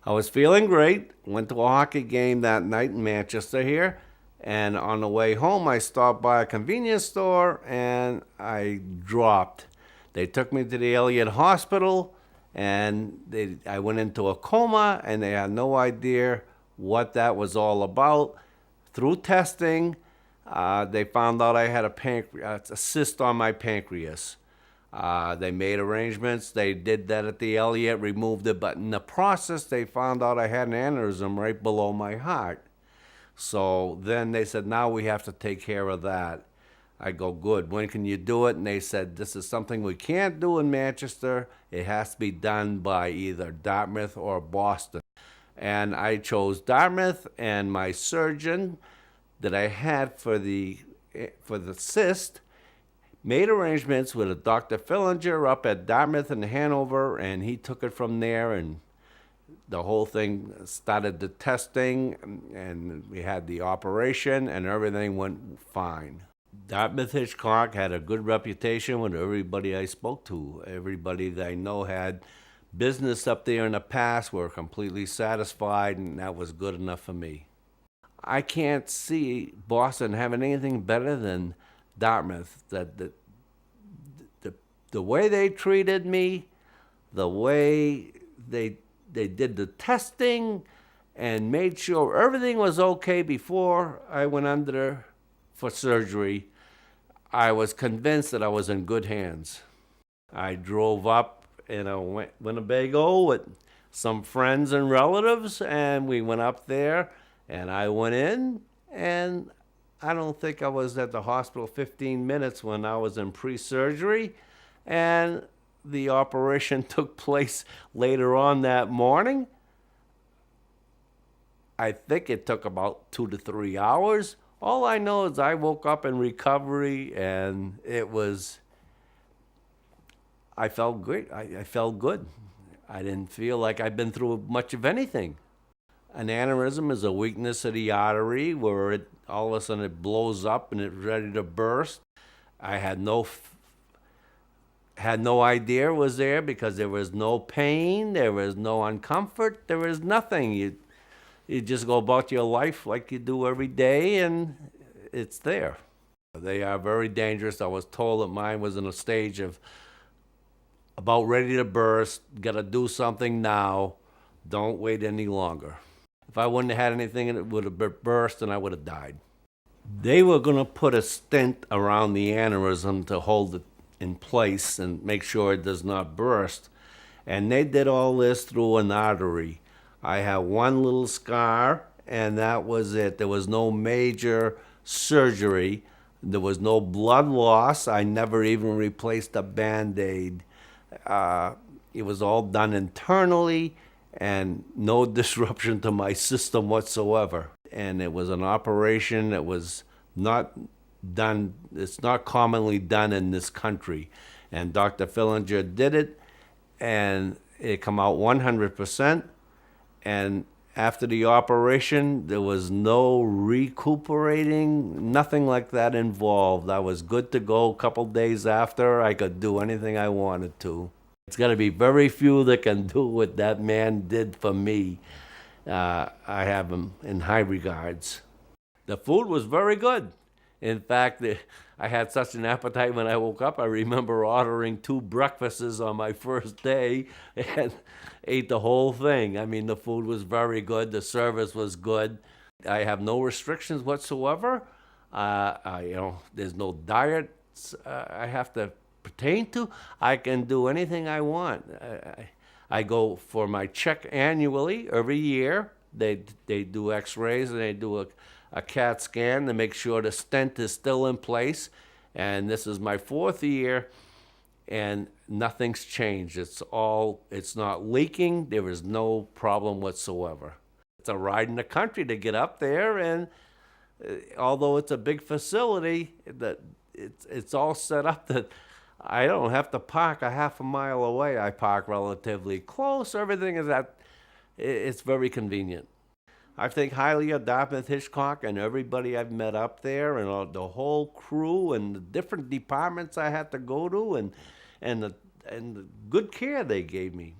I was feeling great. Went to a hockey game that night in Manchester here. And on the way home, I stopped by a convenience store and I dropped. They took me to the Elliott Hospital and I went into a coma and they had no idea what that was all about. Through testing, they found out I had a cyst on my pancreas. They made arrangements. They did that at the Elliott, removed it, but in the process, they found out I had an aneurysm right below my heart. So then they said, now we have to take care of that. I go, good. When can you do it? And they said, this is something we can't do in Manchester. It has to be done by either Dartmouth or Boston. And I chose Dartmouth, and my surgeon that I had for the cyst made arrangements with a Dr. Fillinger up at Dartmouth in Hanover, and he took it from there, and the whole thing started the testing, and we had the operation, and everything went fine. Dartmouth-Hitchcock had a good reputation with everybody I spoke to. Everybody that I know had business up there in the past were completely satisfied, and that was good enough for me. I can't see Boston having anything better than Dartmouth. The way they treated me, the way they did the testing and made sure everything was okay before I went under for surgery, I was convinced that I was in good hands. I drove up in a Winnebago with some friends and relatives, and we went up there, and I went in, and I don't think I was at the hospital 15 minutes when I was in pre-surgery, and the operation took place later on that morning. I think it took about 2 to 3 hours. All I know is I woke up in recovery, and I felt great. I felt good. I didn't feel like I'd been through much of anything. An aneurysm is a weakness of the artery where all of a sudden it blows up and it's ready to burst. I had no idea it was there because there was no pain, there was no uncomfort, there was nothing. You just go about your life like you do every day, and it's there. They are very dangerous. I was told that mine was in a stage of about ready to burst. Got to do something now. Don't wait any longer. If I wouldn't have had anything, it would have burst and I would have died. They were going to put a stent around the aneurysm to hold it in place and make sure it does not burst. And they did all this through an artery. I had one little scar, and that was it. There was no major surgery. There was no blood loss. I never even replaced a Band-Aid. It was all done internally, and no disruption to my system whatsoever. And it was an operation that was not done, it's not commonly done in this country. And Dr. Fillinger did it, and it came out 100%. And after the operation, there was no recuperating, nothing like that involved. I was good to go. A couple days after, I could do anything I wanted to. It's got to be very few that can do what that man did for me. I have him in high regards. The food was very good. In fact, I had such an appetite when I woke up. I remember ordering 2 breakfasts on my first day and ate the whole thing. I mean, the food was very good. The service was good. I have no restrictions whatsoever. There's no diets I have to pertain to. I can do anything I want. I go for my check annually every year. They do x-rays and they do a CAT scan to make sure the stent is still in place. And this is my 4th year, and nothing's changed. It's not leaking. There is no problem whatsoever. It's a ride in the country to get up there, and although it's a big facility, it's all set up that I don't have to park a half a mile away. I park relatively close. Everything is it's very convenient. I think highly of Dartmouth-Hitchcock and everybody I've met up there, and the whole crew and the different departments I had to go to, and the good care they gave me.